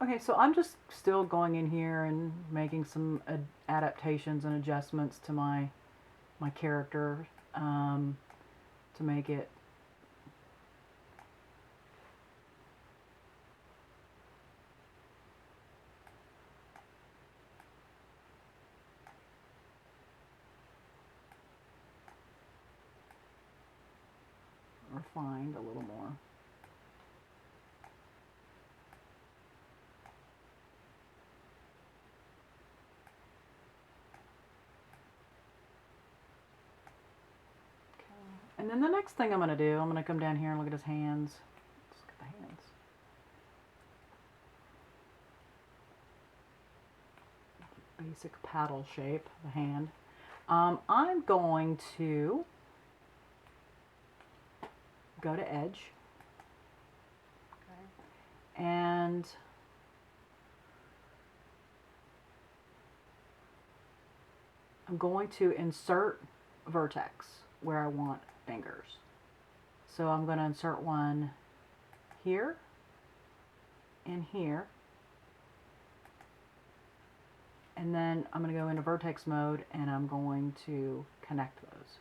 Okay, so I'm just still going in here and making some adaptations and adjustments to my character to make it refined a little more. And then the next thing I'm going to do, I'm going to come down here and look at his hands. Let's look at the hands. Basic paddle shape, the hand. I'm going to go to Edge. Okay. And I'm going to insert vertex where I want fingers. So I'm going to insert one here and here. And then I'm going to go into vertex mode and I'm going to connect those.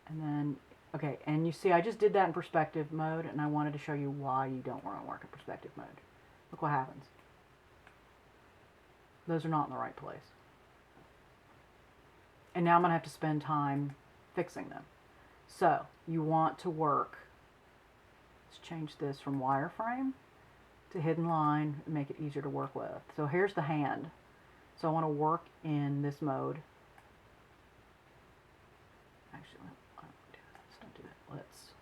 And then, okay, and you see I just did that in perspective mode and I wanted to show you why you don't want to work in perspective mode. Look what happens. Those are not in the right place. And now I'm going to have to spend time fixing them. So you want to work, let's change this from wireframe to hidden line and make it easier to work with. So here's the hand. So I want to work in this mode. Actually, let's don't do that. Let's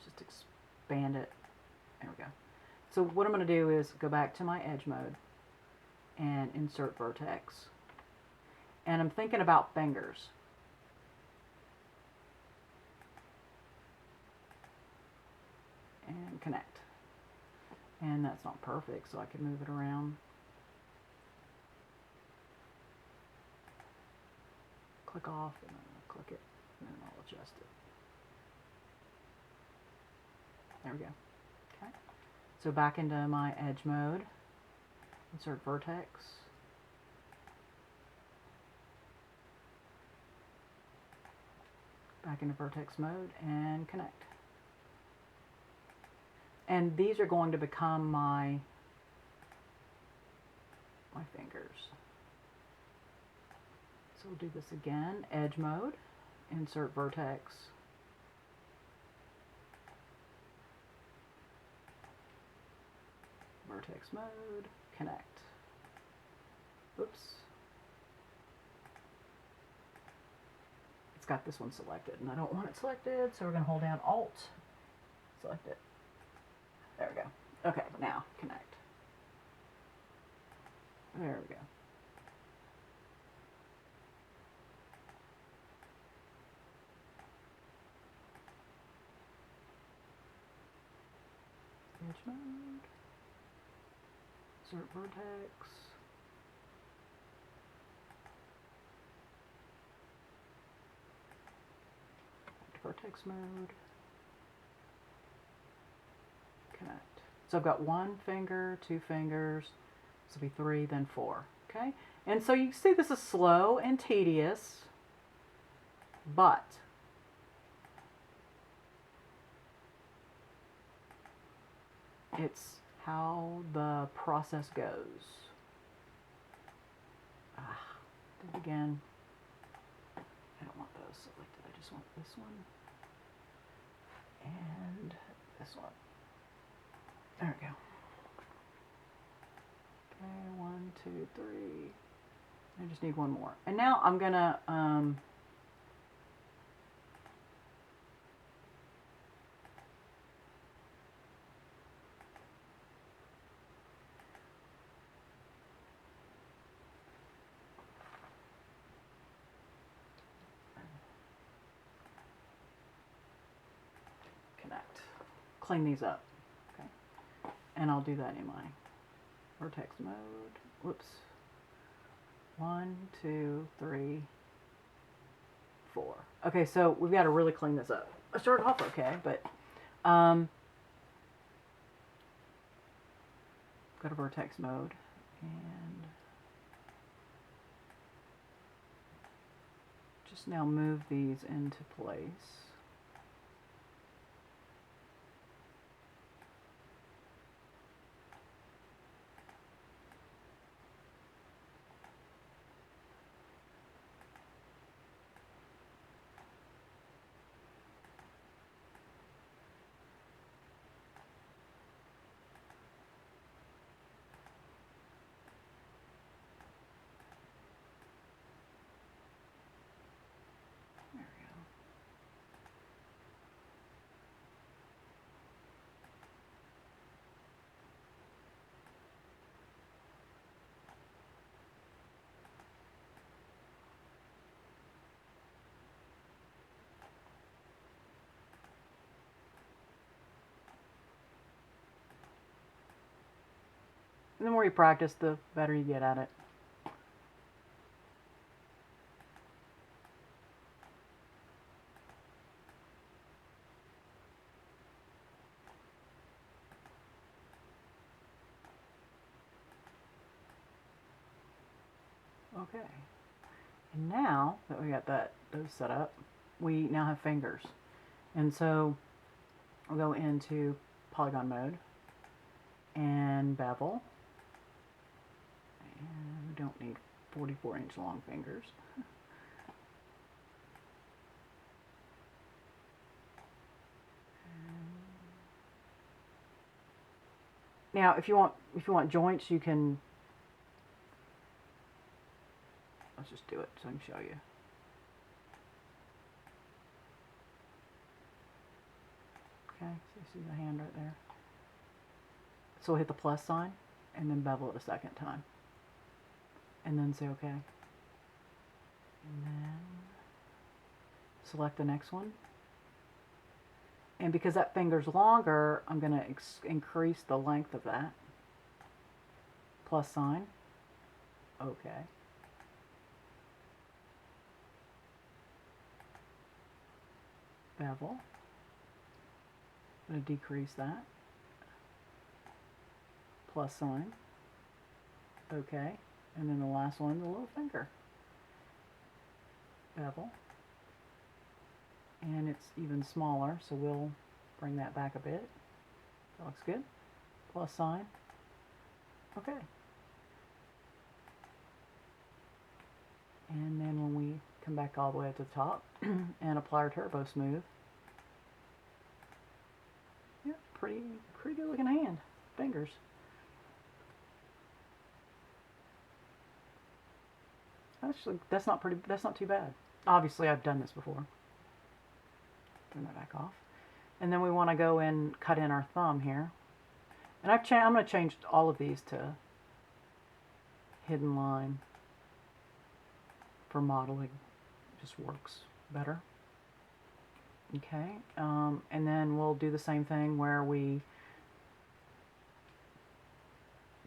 just expand it. There we go. So what I'm going to do is go back to my edge mode and insert vertex. And I'm thinking about fingers. And connect. And that's not perfect, so I can move it around. Click off, and then I'll click it, and then I'll adjust it. There we go. Okay. So back into my edge mode. Insert vertex. Back into vertex mode and connect. And these are going to become my fingers. So we'll do this again. Edge mode, insert vertex. Vertex mode, connect. Oops. It's got this one selected and I don't want it selected, so we're going to hold down Alt, select it. There we go. Okay, now connect. There we go. Edge mode. Insert vertex. Vertex mode. Connect. So I've got one finger, two fingers. This will be 3, then 4. Okay? And so you see this is slow and tedious, but it's how the process goes. Do it again. I don't want those selected. I just want this one and this one. There we go. Okay, 1, 2, 3. I just need one more. And now I'm gonna connect, clean these up. Okay, and I'll do that in my vertex mode. Whoops. 1, 2, 3, 4. Okay, so we've got to really clean this up. I started off okay, but go to vertex mode and just now move these into place. And the more you practice, the better you get at it. Okay. And now that we got those set up, we now have fingers. And so we'll go into Polygon mode and bevel. And we don't need 44-inch long fingers. Now, if you want joints, you can. Let's just do it so I can show you. Okay, so you see the hand right there. So we'll hit the plus sign and then bevel it a second time. And then say OK. And then select the next one. And because that finger's longer, I'm going to increase the length of that. Plus sign. OK. Bevel. I'm going to decrease that. Plus sign. OK. And then the last one, the little finger. Bevel. And it's even smaller, so we'll bring that back a bit. That looks good. Plus sign. Okay. And then when we come back all the way to the top and apply our turbo smooth. Yeah, pretty good looking hand. Fingers. Actually, that's not too bad. Obviously, I've done this before. Turn that back off. And then we want to go and cut in our thumb here. And I'm going to change all of these to hidden line for modeling. Just works better. Okay. And then we'll do the same thing where we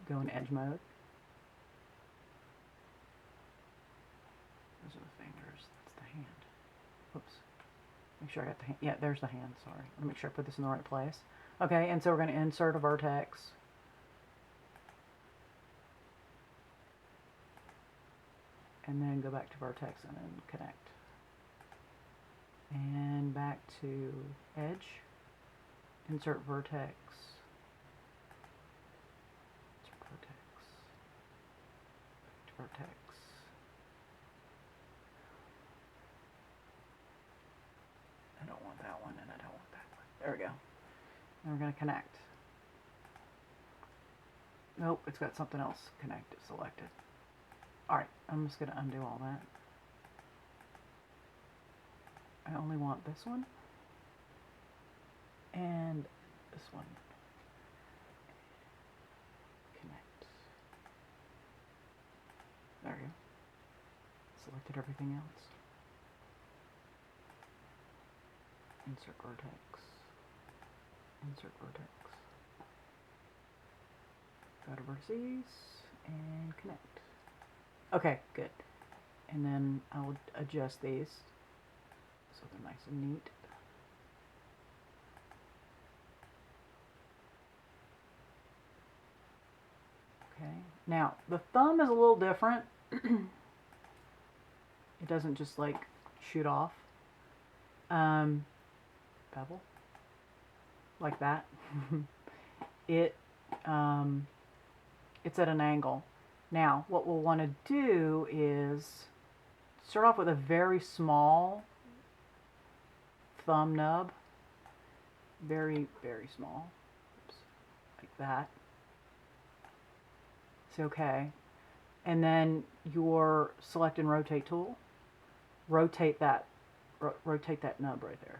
go in edge mode. Those are the fingers. That's the hand. Whoops. Make sure I got the hand. Yeah, there's the hand. Sorry. Let me make sure I put this in the right place. Okay, and so we're going to insert a vertex. And then go back to vertex and then connect. And back to edge. Insert vertex. Insert vertex. Vertex. I don't want that one and I don't want that one. There we go. And we're going to connect. Nope, it's got something else connected, selected. Alright, I'm just going to undo all that. I only want this one and this one. Connect. There we go. Selected everything else. Insert vertex. Insert vertex. Go to vertices and connect. Okay, good. And then I'll adjust these so they're nice and neat. Now, the thumb is a little different. It doesn't just like shoot off. Bevel. Like that. It's at an angle. Now, what we'll want to do is start off with a very small thumb nub. Very, very small. Oops. Like that. It's okay. And then your select and rotate tool. Rotate that nub right there.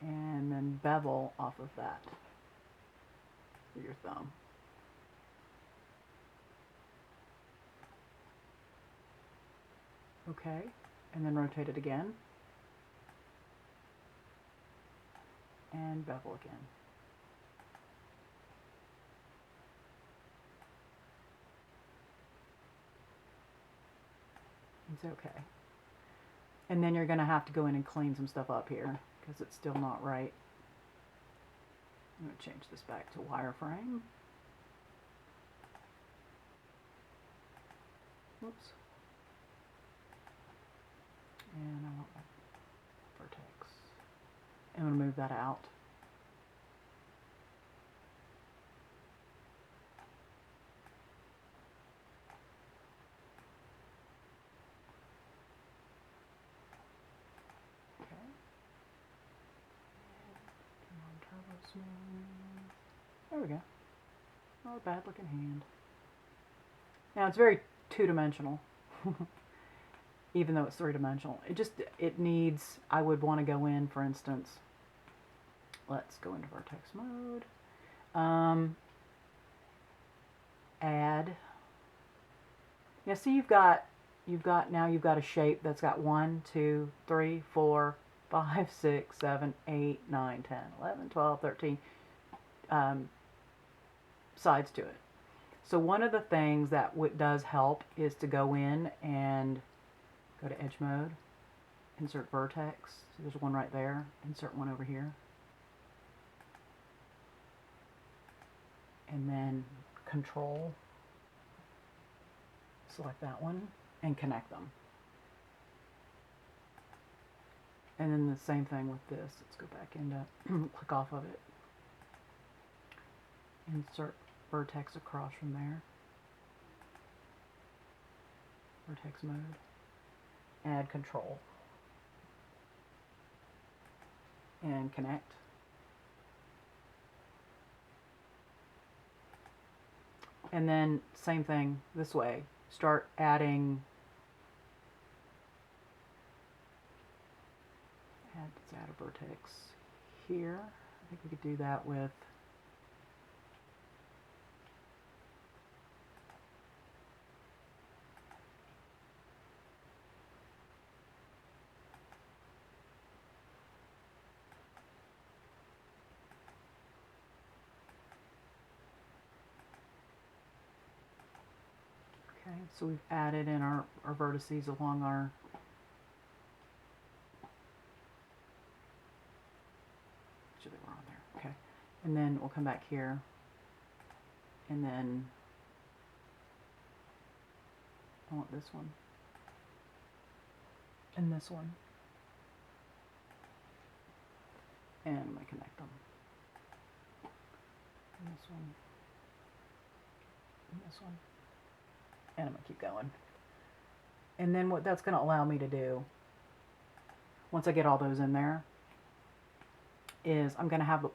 And then bevel off of that with your thumb. Okay, and then rotate it again. And bevel again. It's okay. And then you're going to have to go in and clean some stuff up here because it's still not right. I'm going to change this back to wireframe. Whoops. And I want my vertex. I'm going to move that out. Okay. Come on, turbo smooth. There we go. Not a bad looking hand. Now it's very two-dimensional. Even though it's three-dimensional. It needs, I would want to go in, for instance, let's go into vertex mode. Add. Yeah, see you've got a shape that's got 1, 2, 3, 4, 5, 6, 7, 8, 9, 10, 11, 12, 13 sides to it. So one of the things that does help is to go in and go to edge mode, insert vertex. So there's one right there. Insert one over here. And then control. Select that one and connect them. And then the same thing with this. Let's go back into, click off of it. Insert vertex across from there. Vertex mode. Add control. And connect. And then same thing this way. Start adding. Let's add a vertex here. I think we could do that with okay, so we've added in our vertices along our actually they were on there. Okay. And then we'll come back here and then I want this one and this one and I'm going to connect them. And this one and this one. And I'm going to keep going. And then what that's going to allow me to do, once I get all those in there, is I'm going to have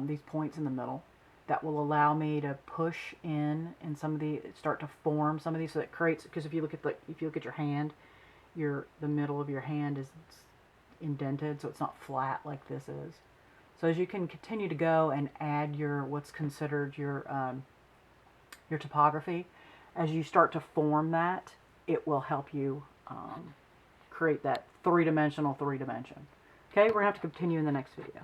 these points in the middle that will allow me to push in and some of the, start to form some of these, so that creates, because if you look at your hand, the middle of your hand is indented, so it's not flat like this is. So as you can continue to go and add your, what's considered your topography, as you start to form that, it will help you create that three-dimensional 3-dimension. Okay, we're going to have to continue in the next video.